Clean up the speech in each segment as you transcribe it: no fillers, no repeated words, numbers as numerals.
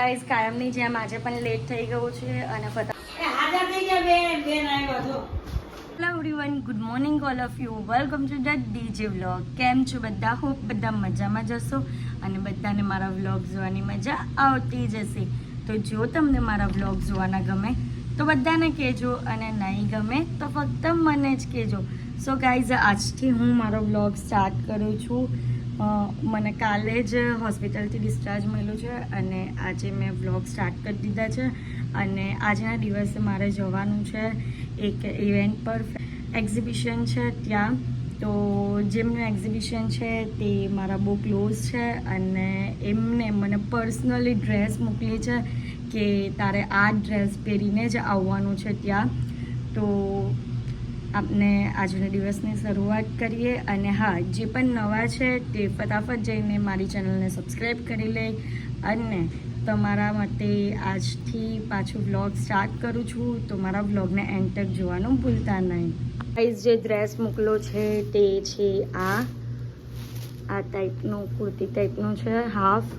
Guys કાયમની જેમ આજે પણ લેટ થઈ ગયું છે અને હાજર થઈ ગયા બેન આવ્યો છો. Hello everyone, good morning all of you. Welcome to the DJ vlog. કેમ છો બધા? હોપ બધા મજામાં જશો અને બધાને મારા વ્લોગ જોવાની મજા આવતી જશે. તો જો તમને મારા વ્લોગ જોવાના ગમે તો બધાને કહેજો અને નહીં ગમે તો ફક્ત મને જ કહેજો. સો ગાઈઝ, આજથી હું મારો વ્લોગ સ્ટાર્ટ કરું છું. મને કાલે જ હોસ્પિટલથી ડિસ્ચાર્જ મળ્યું છે અને આજે મેં વ્લોગ સ્ટાર્ટ કરી દીધા છે અને આજના દિવસે મારે જવાનું છે એક ઇવેન્ટ પર. એક્ઝિબિશન છે ત્યાં. તો જેમનું એક્ઝિબિશન છે તે મારા બહુ ક્લોઝ છે અને એમને મને પર્સનલી ડ્રેસ મોકલી છે કે તારે આ ડ્રેસ પહેરીને જ આવવાનું છે ત્યાં. તો આપણે આજના દિવસની શરૂઆત કરીએ અને હા, જે પણ નવા છે તે ફટાફટ જઈને મારી ચેનલને સબસ્ક્રાઈબ કરી લે અને તમારા માટે આજથી પાછું વ્લોગ સ્ટાર્ટ કરું છું. તો મારા વ્લોગને એન્ડ તક જોવાનું ભૂલતા નહીં. ગાઈઝ, જે ડ્રેસ મોકલો છે તે છે આ ટાઈપનું કુર્તી ટાઈપનું છે, હાફ,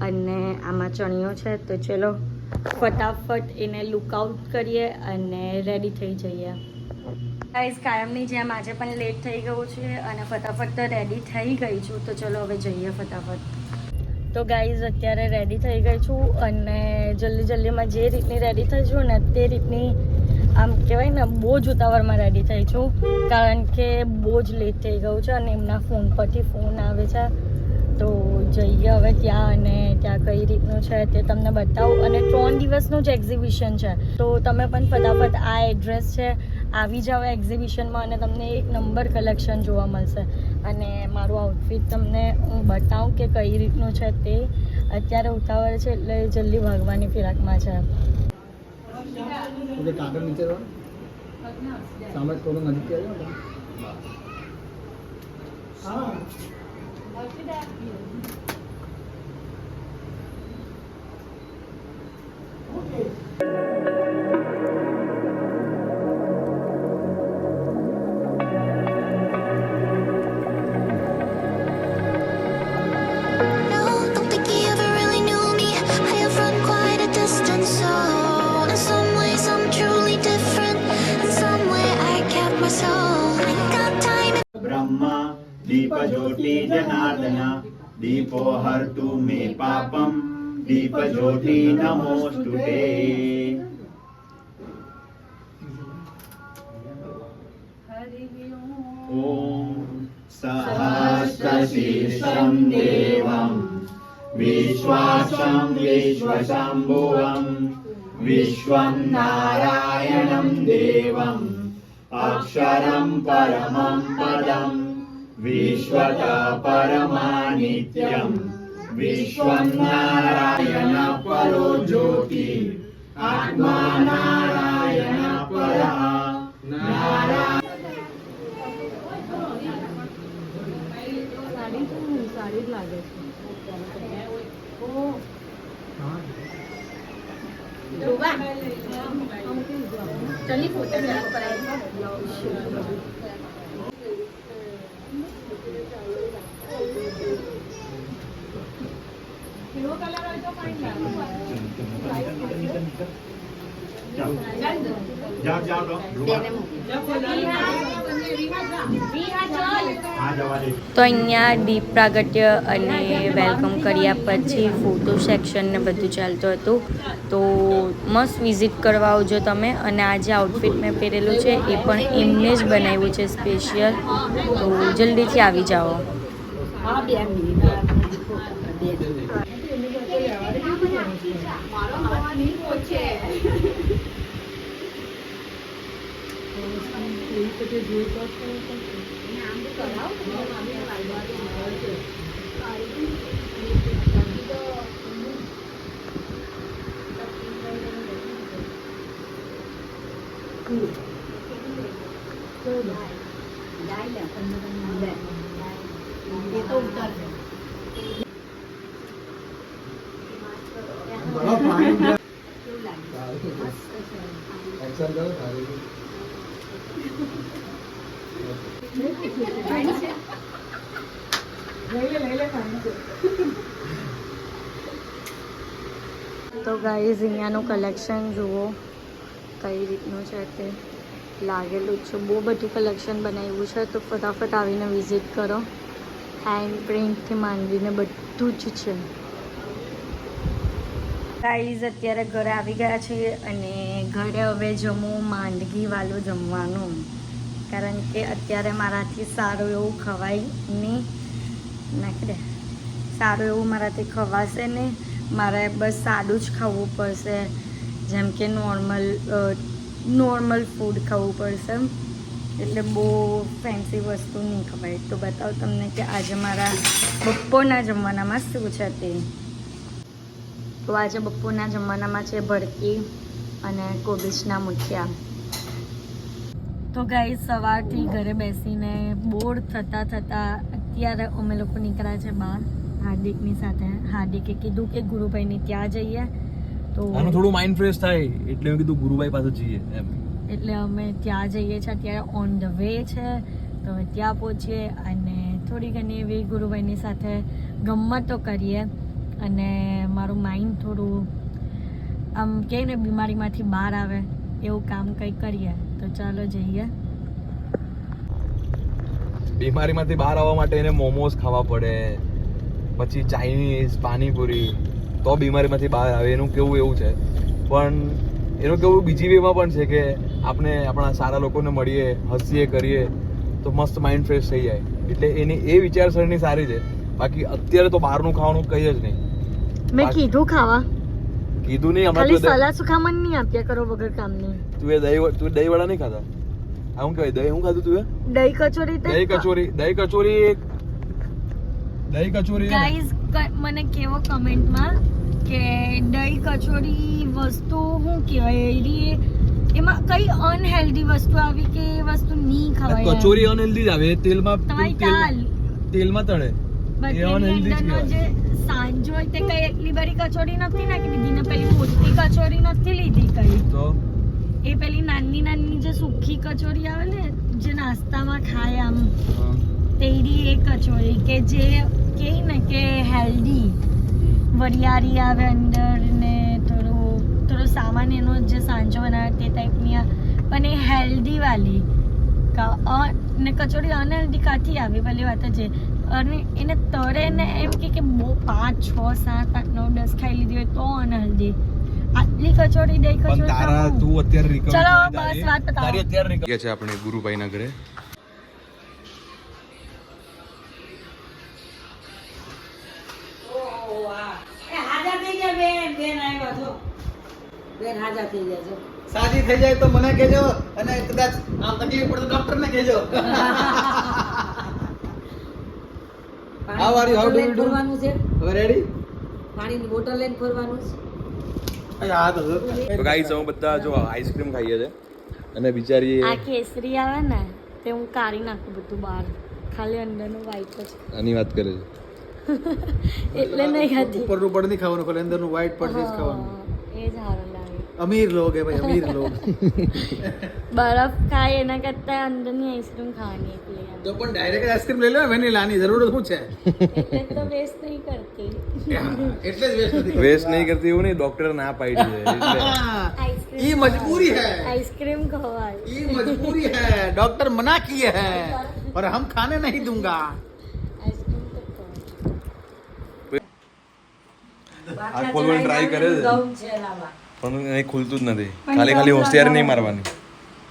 અને આમાં ચણિયો છે. તો ચલો ફટાફટ એને લુકઆઉટ કરીએ અને રેડી થઈ જઈએ. ગાઈઝ, કાયમની જેમ આજે પણ લેટ થઈ ગયું છે અને ફટાફટ રેડી થઈ ગઈ છું. તો ચલો હવે જઈએ ફટાફટ. તો ગાઈઝ, અત્યારે રેડી થઈ ગઈ છું અને જલ્દીમાં જે રીતની રેડી થઈ છું ને તે રીતની આમ કહેવાય ને બહુ જ ઉતાવળમાં રેડી થઈ છું, કારણ કે બહુ જ લેટ થઈ ગયું છે અને એમના ફોન પરથી ફોન આવે છે. તો જઈએ હવે ત્યાં અને ત્યાં કઈ રીતનું છે તે તમને બતાવું. અને 3 દિવસનું જ એક્ઝિબિશન છે, તો તમે પણ ફટાફટ આ એડ્રેસ છે આવી જાઓ એક્ઝિબિશનમાં અને તમને એક નંબર કલેક્શન જોવા મળશે. અને મારું આઉટફિટ તમને હું બતાવું કે કઈ રીતનું છે તે. અત્યારે ઉતાવળ છે એટલે જલ્દી ભાગવાની ફિરાકમાં છે. કાગળ નીચે સામે થોડું નજીક આવ્યો. दीपज्योति जनार्दन दीपो हर्तु मे पापम दीपज्योति नमोस्तुते. ओम सहस्रशीर्षं देवं विश्वासं विश्वशंभुवं विश्वं नारायणं देवं अक्षरं परमं पदं विश्वत परमानित्यं विश्वं नारायण परो ज्योति आत्मा नारायण परः नारायण. સારી જ લાગે છે. ચલી ફોટો તો અહીંયા દીપ પ્રાગટ્ય અને વેલકમ કર્યા પછી ફોટો સેક્શન ને બધું ચાલતું હતું. તો મસ્ત વિઝિટ કરવા આવજો તમે. અને આ જે આઉટફિટ મેં પહેરેલું છે એ પણ એમને જ બનાવ્યું છે સ્પેશિયલ. તો જલ્દીથી આવી જાઓ. તો ગાઈઝ અહીંયાનું કલેક્શન જુઓ કઈ રીતનું છે તે લાગેલું છે. બહુ બધું કલેક્શન બનાવ્યું છે, તો ફટાફટ આવીને વિઝિટ કરો. હેન્ડ પ્રિન્ટથી માંડીને બધું જ છે. ગાઈઝ અત્યારે ઘરે આવી ગયા છીએ અને ઘરે હવે જમવું માંદગીવાળું જમવાનું, કારણ કે અત્યારે મારાથી સારું એવું ખવાય નહીં. નાખી દે. સારું એવું મારાથી ખવાશે નહીં. મારે બસ સાદું જ ખાવું પડશે, જેમ કે નોર્મલ ફૂડ ખાવું પડશે. એટલે બહુ ફેન્સી વસ્તુ નહીં ખવાય. તો બતાવું તમને કે આજે મારા બપોરના જમવાનામાં શું છે તે. તો આજે બપોરના જમવાનામાં છે ભરતી અને કોબીજના મૂઠિયા. તો ગાઈઝ સવારથી ઘરે બેસીને બોર થતાં અત્યારે અમે લોકો નીકળ્યા છે બહાર હાર્દિકની સાથે. હાર્દિકે કીધું કે ગુરુભાઈની ત્યાં જઈએ, તો આનું થોડું માઇન્ડ ફ્રેશ થાય એટલે મેં કીધું ગુરુભાઈ પાસે જઈએ એમ. એટલે અમે ત્યાં જઈએ છીએ. અત્યારે ઓન ધ વે છે, તો હવે ત્યાં પહોંચીએ અને થોડી ઘણી એવી ગુરુભાઈની સાથે ગમ્મતો કરીએ અને મારું માઇન્ડ થોડું આમ કહે ને બીમારીમાંથી બહાર આવે એવું કામ કંઈ કરીએ. તો ચાલો જઈએ. બીમારીમાંથી બહાર આવવા માટે એને મોમોસ ખાવા પડે, પછી ચાઇનીઝ, પાણીપુરી, તો બીમારીમાંથી બહાર આવે. એનું કેવું એવું છે, પણ એનું કેવું બીજી વેમાં પણ છે કે આપણે આપણા સારા લોકોને મળીએ, હસીએ, કરીએ તો મસ્ત માઇન્ડ ફ્રેશ થઈ જાય. એટલે એની એ વિચારસરણી સારી છે. બાકી અત્યારે તો બહારનું ખાવાનું કંઈ જ નહીં. મેં કીધું ખાવા, કીધું નહીં ખાલી હમણાં. સલાહ સુખામણ નહીં આપ્યા કરો વગર કામની. તું દહીં વડા નહીં ખાતા? આ શું કહેવાય? દહીં શું ખાધું તું? દહીં કચોરી તે દહીં કચોરી. ગાઈઝ મને કેવો કમેન્ટમાં કે દહીં કચોરી વસ્તુ શું કહેવાય, એમાં કઈ અનહેલ્ધી વસ્તુ આવી કે એ વસ્તુ નહીં ખવાય. કચોરી અનહેલ્ધી જ આવે. તેલમાં તળે. બાકી એની અંદરનો જે સાંજો હોય તે કઈ એટલી બધી કચોરી નથી નાખી દીધી ને પેલી મોટી કચોરી નથી લીધી કઈ. તો એ પેલી નાની જે સૂકી કચોરી આવે ને જે નાસ્તામાં ખાય આમ, તેરી એ કચોરી કે જે કહે ને કે હેલ્ધી, વરિયાળી આવે અંદર ને થોડો સામાન એનો જે સાંજો બનાવે તે ટાઈપની, પણ એ હેલ્ધી વાળી. ને કચોરી અનહેલ્ધી કાથી આવી પેલી વાત છે. અને એને તળે ને એમ કે બહુ 5, 6, 7, 8, 9, 10 ખાઈ લીધી હોય તો અનહેલ્ધી. આટલી કચોરી દહીં પણ કચોરી તારા તું અત્યારે recover ચલો થઈ બસ તારી- વાત બતાવો. તારી અત્યારે recover છે આપણે ગુરુભાઈના ઘરે. હાજર થઈ ગયા બેન. બેન આવ્યા છો. બેન હાજર થઈ ગયા છો. સાજી થઈ જાય તો મને કહેજો, અને કદાચ આમ તકલીફ પડે તો ડોક્ટરને કહેજો. How are you? How do you do? ફરવાનું છે. હવે રેડી? પાણીની બોટલ લઈને ફરવાનું છે. હા તો તો ગાઈસ અમે બધા જો આઈસ્ક્રીમ ખાઈએ છે અને બિચારી આ કેસરી આવે ને તે હું કાઢી નાખું બધું બહાર, ખાલી અંદરનું વ્હાઈટ જ. આની વાત કરે છે. એટલે નહીં ખાતી. ઉપરનું પડ નહીં ખાવાનું, ખાલી અંદરનું white પડ છે જ ખાવાનું. એ જ સારું લાગે. અમીર લોગ હે ભાઈ, અમીર લોગ. બરફ ખાય એના કરતા અંદરની આઈસ્ક્રીમ ખાવાની એટલે એમ. તો પણ ડાયરેક્ટ આઈસ્ક્રીમ લઈ લો, વેનીલાની જરૂર શું છે? એટલે તો વેસ્ટ નહીં કરતી. એટલે જ વેસ્ટ નથી વેસ્ટ નહીં કરતી એવું નહીં, ડોક્ટરે ના પાડી છે એટલે. આઈસ્ક્રીમ ये मजबूरी है, આઈસ્ક્રીમ ખવાય. ये मजबूरी है, डॉक्टर मना किए हैं और हम खाने नहीं दूंगा. આઈસ્ક્રીમ તો ખવાય. આ ખોલવાની ટ્રાય કરે છે ગમ છે લાવા. પણ એ ખુલતું જ નથી. ખાલી હોશિયારી નહીં મારવાની.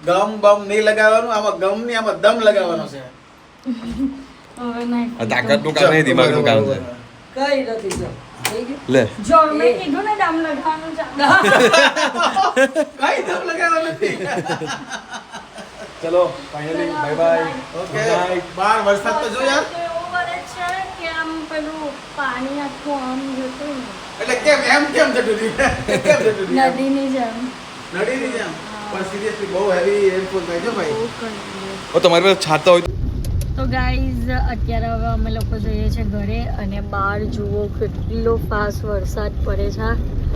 ગમ બમ નહીં લગાવવાનું, આમાં ગમ નહીં, આમાં દમ લગાવવાનો છે. હવે નહીં. આ તાકાતનું કામ નહીં, દિમાગનું કામ છે. કઈ નથી જો. થઈ ગયું? લે જો મેં કીધું ને દમ લગાવવાનું છે. કઈ દમ લગાવવાનો નથી. ચલો ફાઇનલી બાય બાય. ઓકે, બહાર વરસાદ તો જો યાર. તો એવું વરસ છે કે આમ પેલું પાણી આખું આમ જતું ને એટલે કેમ કેમ જતું રહ્યું? કેમ જતું રહ્યું? નદીની જેમ. નડીની જેમ. પણ સિરિયસલી બહુ હેવી રેનફોલ થાય છે ભાઈ. બહુ કંઈ. ઓ તમારી પાસે છાતા હોય તો ગાઈઝ અત્યારે હવે અમે લોકો જઈએ છીએ ઘરે અને બહાર જુઓ કેટલો ફાસ્ટ વરસાદ પડે છે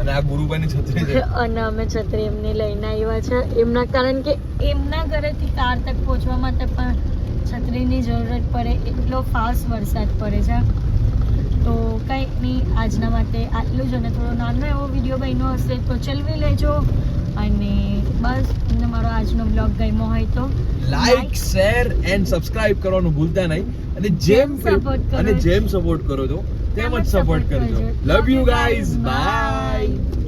અને આ ગુરુભાઈની છત્રી છે. અને અમે છત્રી એમને લઈને આવ્યા છે એમના, કારણ કે એમના ઘરેથી કાર તક પહોંચવા માટે પણ છત્રીની જરૂરત પડે એટલો ફાસ્ટ વરસાદ પડે છે. તો કંઈ નહીં, આજના માટે આટલું જ. અને થોડો નાનો એવો વિડીયો બન્યો હશે તો ચલવી લેજો. અને બસ તમને મારો આજનો બ્લોગ ગમ્યો હોય તો લાઈક શેર એન્ડ સબસ્ક્રાઇબ કરવાનું ભૂલતા નહીં. અને જેમ support કરો સપોર્ટ કરો છો તેમ જ સપોર્ટ કરજો. Love you guys, by.